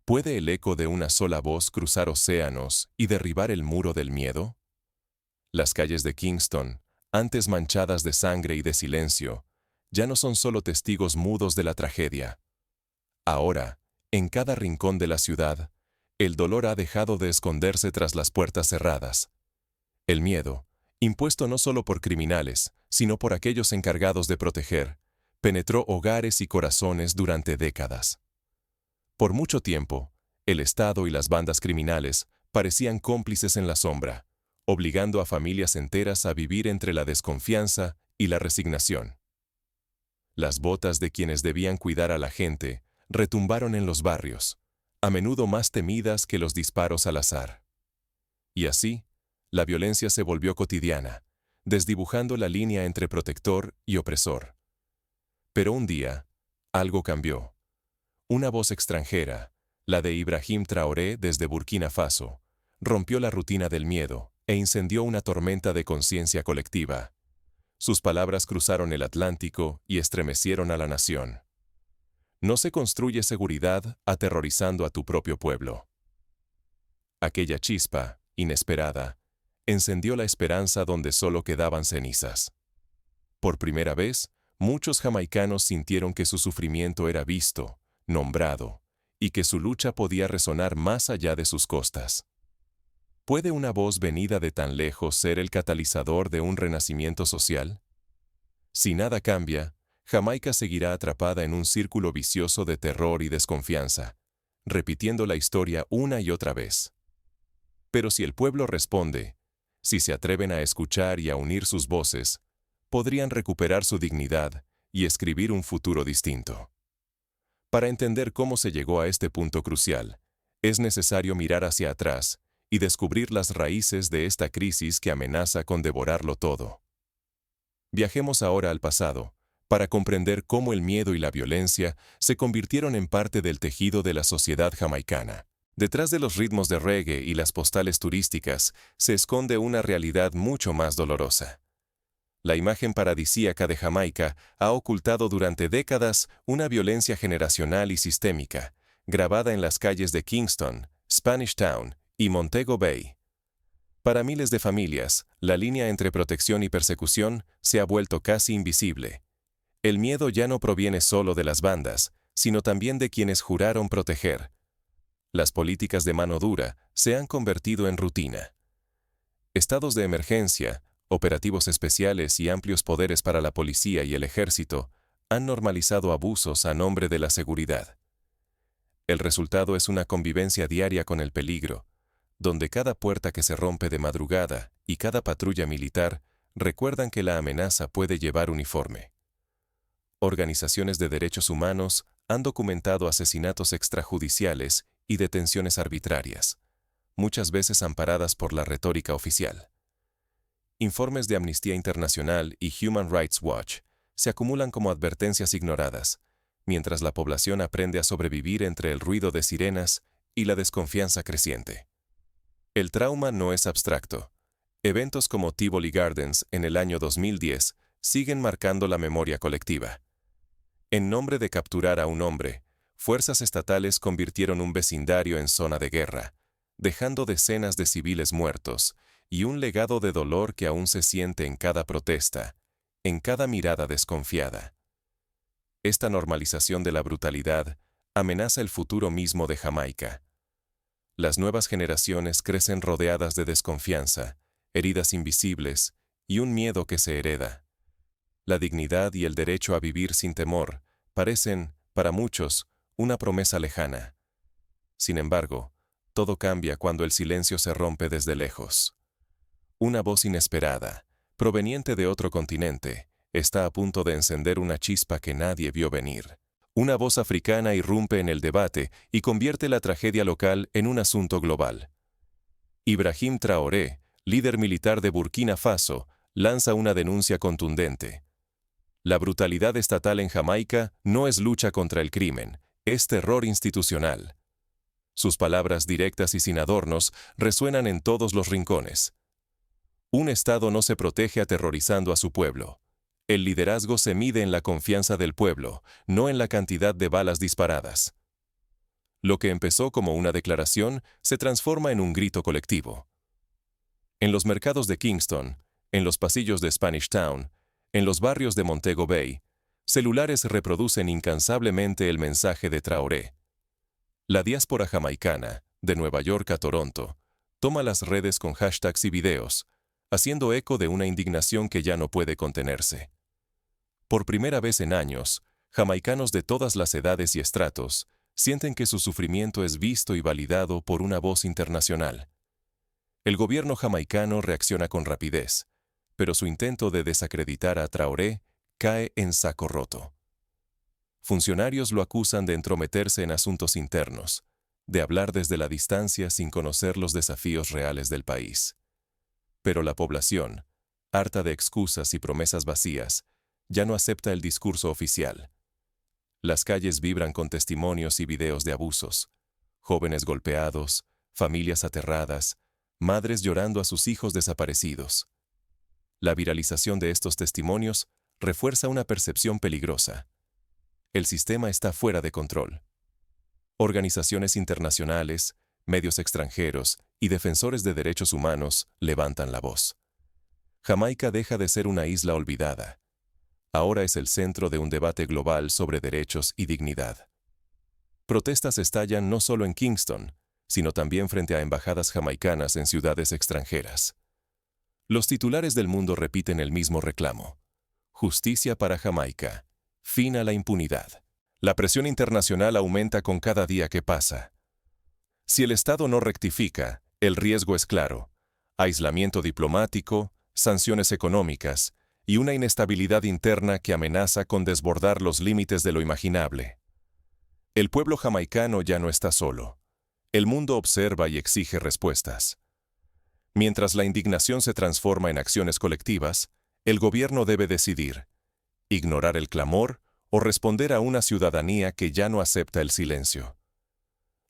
¿Puede el eco de una sola voz cruzar océanos y derribar el muro del miedo? Las calles de Kingston, antes manchadas de sangre y de silencio, ya no son solo testigos mudos de la tragedia. Ahora, en cada rincón de la ciudad, el dolor ha dejado de esconderse tras las puertas cerradas. El miedo, impuesto no solo por criminales, sino por aquellos encargados de proteger, penetró hogares y corazones durante décadas. Por mucho tiempo, el Estado y las bandas criminales parecían cómplices en la sombra, obligando a familias enteras a vivir entre la desconfianza y la resignación. Las botas de quienes debían cuidar a la gente retumbaron en los barrios, a menudo más temidas que los disparos al azar. Y así, la violencia se volvió cotidiana, desdibujando la línea entre protector y opresor. Pero un día, algo cambió. Una voz extranjera, la de Ibrahim Traoré desde Burkina Faso, rompió la rutina del miedo e incendió una tormenta de conciencia colectiva. Sus palabras cruzaron el Atlántico y estremecieron a la nación. No se construye seguridad aterrorizando a tu propio pueblo. Aquella chispa, inesperada, encendió la esperanza donde solo quedaban cenizas. Por primera vez, muchos jamaicanos sintieron que su sufrimiento era visto, nombrado, y que su lucha podía resonar más allá de sus costas. ¿Puede una voz venida de tan lejos ser el catalizador de un renacimiento social? Si nada cambia, Jamaica seguirá atrapada en un círculo vicioso de terror y desconfianza, repitiendo la historia una y otra vez. Pero si el pueblo responde, si se atreven a escuchar y a unir sus voces, podrían recuperar su dignidad y escribir un futuro distinto. Para entender cómo se llegó a este punto crucial, es necesario mirar hacia atrás y descubrir las raíces de esta crisis que amenaza con devorarlo todo. Viajemos ahora al pasado, para comprender cómo el miedo y la violencia se convirtieron en parte del tejido de la sociedad jamaicana. Detrás de los ritmos de reggae y las postales turísticas se esconde una realidad mucho más dolorosa. La imagen paradisíaca de Jamaica ha ocultado durante décadas una violencia generacional y sistémica, grabada en las calles de Kingston, Spanish Town y Montego Bay. Para miles de familias, la línea entre protección y persecución se ha vuelto casi invisible. El miedo ya no proviene solo de las bandas, sino también de quienes juraron proteger. Las políticas de mano dura se han convertido en rutina. Estados de emergencia, operativos especiales y amplios poderes para la policía y el ejército han normalizado abusos a nombre de la seguridad. El resultado es una convivencia diaria con el peligro, donde cada puerta que se rompe de madrugada y cada patrulla militar recuerdan que la amenaza puede llevar uniforme. Organizaciones de derechos humanos han documentado asesinatos extrajudiciales y detenciones arbitrarias, muchas veces amparadas por la retórica oficial. Informes de Amnistía Internacional y Human Rights Watch se acumulan como advertencias ignoradas, mientras la población aprende a sobrevivir entre el ruido de sirenas y la desconfianza creciente. El trauma no es abstracto. Eventos como Tivoli Gardens en el año 2010 siguen marcando la memoria colectiva. En nombre de capturar a un hombre, fuerzas estatales convirtieron un vecindario en zona de guerra, dejando decenas de civiles muertos y un legado de dolor que aún se siente en cada protesta, en cada mirada desconfiada. Esta normalización de la brutalidad amenaza el futuro mismo de Jamaica. Las nuevas generaciones crecen rodeadas de desconfianza, heridas invisibles y un miedo que se hereda. La dignidad y el derecho a vivir sin temor parecen, para muchos, una promesa lejana. Sin embargo, todo cambia cuando el silencio se rompe desde lejos. Una voz inesperada, proveniente de otro continente, está a punto de encender una chispa que nadie vio venir. Una voz africana irrumpe en el debate y convierte la tragedia local en un asunto global. Ibrahim Traoré, líder militar de Burkina Faso, lanza una denuncia contundente. La brutalidad estatal en Jamaica no es lucha contra el crimen, es terror institucional. Sus palabras directas y sin adornos resuenan en todos los rincones. Un Estado no se protege aterrorizando a su pueblo. El liderazgo se mide en la confianza del pueblo, no en la cantidad de balas disparadas. Lo que empezó como una declaración se transforma en un grito colectivo. En los mercados de Kingston, en los pasillos de Spanish Town, en los barrios de Montego Bay, celulares reproducen incansablemente el mensaje de Traoré. La diáspora jamaicana, de Nueva York a Toronto, toma las redes con hashtags y videos, haciendo eco de una indignación que ya no puede contenerse. Por primera vez en años, jamaicanos de todas las edades y estratos sienten que su sufrimiento es visto y validado por una voz internacional. El gobierno jamaicano reacciona con rapidez, pero su intento de desacreditar a Traoré cae en saco roto. Funcionarios lo acusan de entrometerse en asuntos internos, de hablar desde la distancia sin conocer los desafíos reales del país. Pero la población, harta de excusas y promesas vacías, ya no acepta el discurso oficial. Las calles vibran con testimonios y videos de abusos, jóvenes golpeados, familias aterradas, madres llorando a sus hijos desaparecidos. La viralización de estos testimonios refuerza una percepción peligrosa. El sistema está fuera de control. Organizaciones internacionales, medios extranjeros y defensores de derechos humanos levantan la voz. Jamaica deja de ser una isla olvidada. Ahora es el centro de un debate global sobre derechos y dignidad. Protestas estallan no solo en Kingston, sino también frente a embajadas jamaicanas en ciudades extranjeras. Los titulares del mundo repiten el mismo reclamo. Justicia para Jamaica. Fin a la impunidad. La presión internacional aumenta con cada día que pasa. Si el Estado no rectifica, el riesgo es claro. Aislamiento diplomático, sanciones económicas y una inestabilidad interna que amenaza con desbordar los límites de lo imaginable. El pueblo jamaicano ya no está solo. El mundo observa y exige respuestas. Mientras la indignación se transforma en acciones colectivas, el gobierno debe decidir: ignorar el clamor o responder a una ciudadanía que ya no acepta el silencio.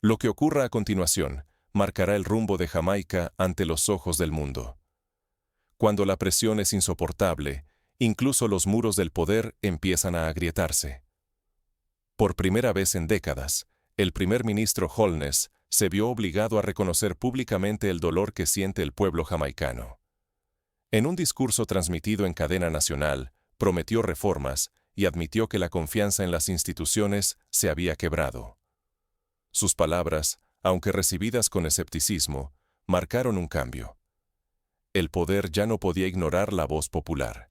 Lo que ocurra a continuación marcará el rumbo de Jamaica ante los ojos del mundo. Cuando la presión es insoportable, incluso los muros del poder empiezan a agrietarse. Por primera vez en décadas, el primer ministro Holness se vio obligado a reconocer públicamente el dolor que siente el pueblo jamaicano. En un discurso transmitido en cadena nacional, prometió reformas y admitió que la confianza en las instituciones se había quebrado. Sus palabras, aunque recibidas con escepticismo, marcaron un cambio. El poder ya no podía ignorar la voz popular.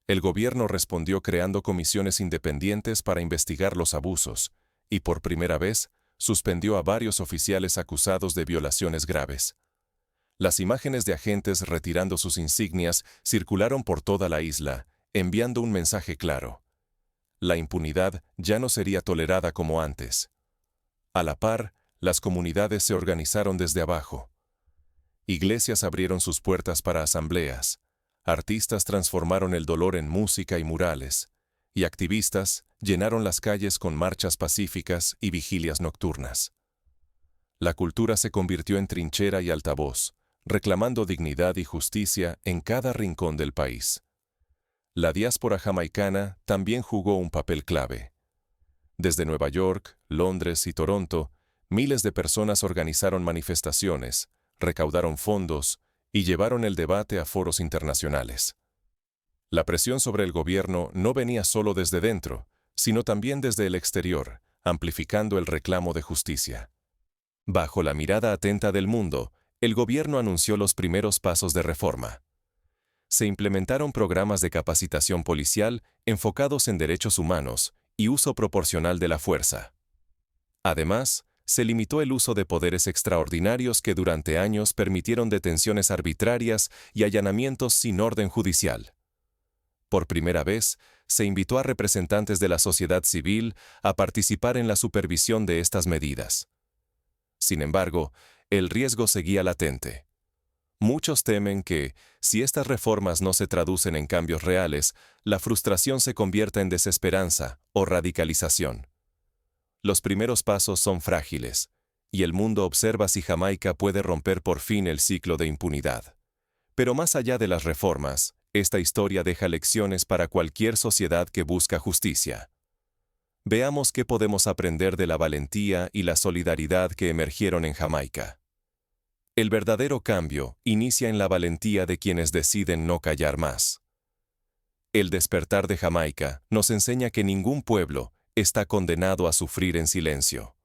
El gobierno respondió creando comisiones independientes para investigar los abusos y, por primera vez, suspendió a varios oficiales acusados de violaciones graves. Las imágenes de agentes retirando sus insignias circularon por toda la isla, enviando un mensaje claro. La impunidad ya no sería tolerada como antes. A la par, las comunidades se organizaron desde abajo. Iglesias abrieron sus puertas para asambleas, artistas transformaron el dolor en música y murales, y activistas llenaron las calles con marchas pacíficas y vigilias nocturnas. La cultura se convirtió en trinchera y altavoz, reclamando dignidad y justicia en cada rincón del país. La diáspora jamaicana también jugó un papel clave. Desde Nueva York, Londres y Toronto, miles de personas organizaron manifestaciones, recaudaron fondos y llevaron el debate a foros internacionales. La presión sobre el gobierno no venía solo desde dentro, sino también desde el exterior, amplificando el reclamo de justicia. Bajo la mirada atenta del mundo, el gobierno anunció los primeros pasos de reforma. Se implementaron programas de capacitación policial enfocados en derechos humanos y uso proporcional de la fuerza. Además, se limitó el uso de poderes extraordinarios que durante años permitieron detenciones arbitrarias y allanamientos sin orden judicial. Por primera vez, se invitó a representantes de la sociedad civil a participar en la supervisión de estas medidas. Sin embargo, el riesgo seguía latente. Muchos temen que, si estas reformas no se traducen en cambios reales, la frustración se convierta en desesperanza o radicalización. Los primeros pasos son frágiles, y el mundo observa si Jamaica puede romper por fin el ciclo de impunidad. Pero más allá de las reformas, esta historia deja lecciones para cualquier sociedad que busca justicia. Veamos qué podemos aprender de la valentía y la solidaridad que emergieron en Jamaica. El verdadero cambio inicia en la valentía de quienes deciden no callar más. El despertar de Jamaica nos enseña que ningún pueblo está condenado a sufrir en silencio.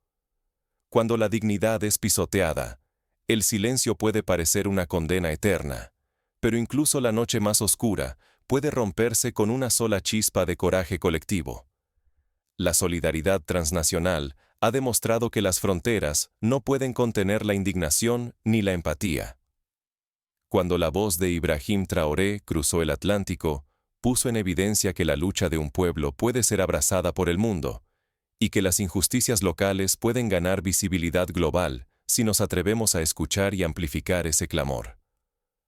Cuando la dignidad es pisoteada, el silencio puede parecer una condena eterna, pero incluso la noche más oscura puede romperse con una sola chispa de coraje colectivo. La solidaridad transnacional ha demostrado que las fronteras no pueden contener la indignación ni la empatía. Cuando la voz de Ibrahim Traoré cruzó el Atlántico, puso en evidencia que la lucha de un pueblo puede ser abrazada por el mundo, y que las injusticias locales pueden ganar visibilidad global si nos atrevemos a escuchar y amplificar ese clamor.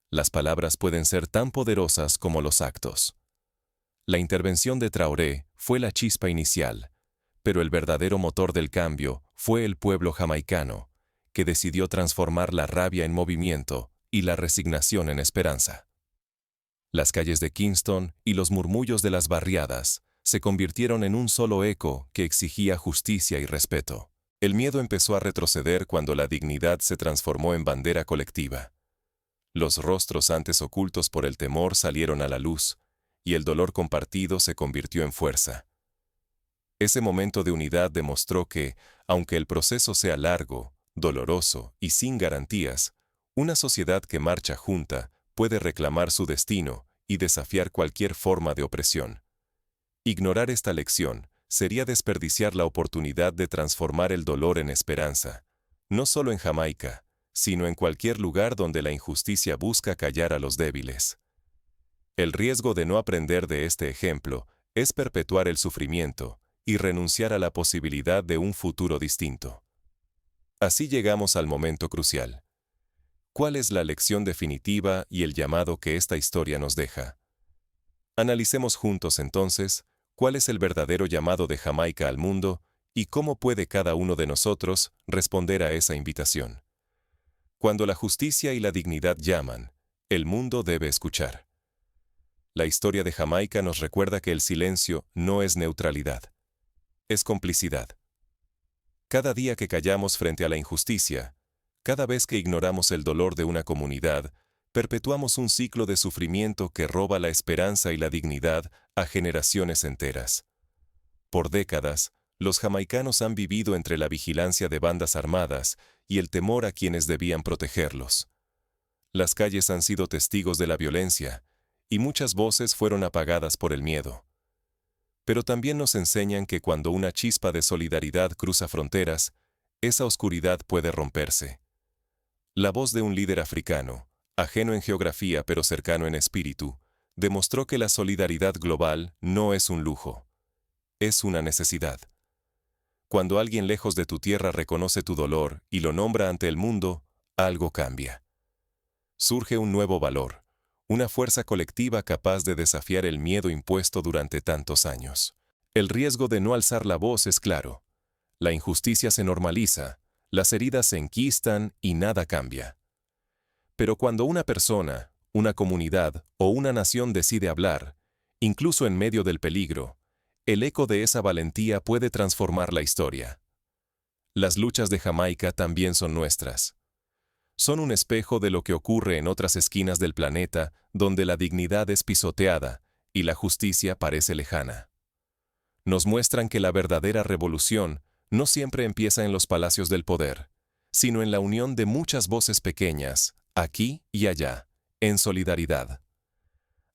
Las palabras pueden ser tan poderosas como los actos. La intervención de Traoré fue la chispa inicial, pero el verdadero motor del cambio fue el pueblo jamaicano, que decidió transformar la rabia en movimiento y la resignación en esperanza. Las calles de Kingston y los murmullos de las barriadas se convirtieron en un solo eco que exigía justicia y respeto. El miedo empezó a retroceder cuando la dignidad se transformó en bandera colectiva. Los rostros antes ocultos por el temor salieron a la luz, y el dolor compartido se convirtió en fuerza. Ese momento de unidad demostró que, aunque el proceso sea largo, doloroso y sin garantías, una sociedad que marcha junta puede reclamar su destino y desafiar cualquier forma de opresión. Ignorar esta lección sería desperdiciar la oportunidad de transformar el dolor en esperanza, no solo en Jamaica, sino en cualquier lugar donde la injusticia busca callar a los débiles. El riesgo de no aprender de este ejemplo es perpetuar el sufrimiento y renunciar a la posibilidad de un futuro distinto. Así llegamos al momento crucial. ¿Cuál es la lección definitiva y el llamado que esta historia nos deja? Analicemos juntos entonces cuál es el verdadero llamado de Jamaica al mundo y cómo puede cada uno de nosotros responder a esa invitación. Cuando la justicia y la dignidad llaman, el mundo debe escuchar. La historia de Jamaica nos recuerda que el silencio no es neutralidad, es complicidad. Cada día que callamos frente a la injusticia, cada vez que ignoramos el dolor de una comunidad, perpetuamos un ciclo de sufrimiento que roba la esperanza y la dignidad a generaciones enteras. Por décadas, los jamaicanos han vivido entre la vigilancia de bandas armadas y el temor a quienes debían protegerlos. Las calles han sido testigos de la violencia, y muchas voces fueron apagadas por el miedo. Pero también nos enseñan que cuando una chispa de solidaridad cruza fronteras, esa oscuridad puede romperse. La voz de un líder africano, ajeno en geografía pero cercano en espíritu, demostró que la solidaridad global no es un lujo, es una necesidad. Cuando alguien lejos de tu tierra reconoce tu dolor y lo nombra ante el mundo, algo cambia. Surge un nuevo valor, una fuerza colectiva capaz de desafiar el miedo impuesto durante tantos años. El riesgo de no alzar la voz es claro. La injusticia se normaliza, las heridas se enquistan y nada cambia. Pero cuando una persona, una comunidad o una nación decide hablar, incluso en medio del peligro, el eco de esa valentía puede transformar la historia. Las luchas de Jamaica también son nuestras. Son un espejo de lo que ocurre en otras esquinas del planeta donde la dignidad es pisoteada y la justicia parece lejana. Nos muestran que la verdadera revolución no siempre empieza en los palacios del poder, sino en la unión de muchas voces pequeñas, aquí y allá, en solidaridad.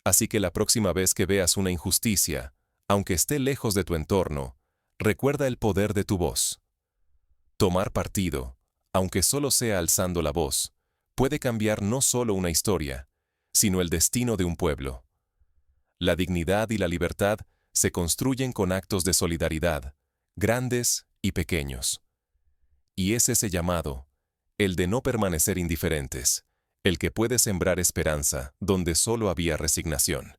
Así que la próxima vez que veas una injusticia, aunque esté lejos de tu entorno, recuerda el poder de tu voz. Tomar partido, aunque solo sea alzando la voz, puede cambiar no solo una historia, sino el destino de un pueblo. La dignidad y la libertad se construyen con actos de solidaridad, grandes y pequeños. Y es ese llamado, el de no permanecer indiferentes, el que puede sembrar esperanza donde solo había resignación.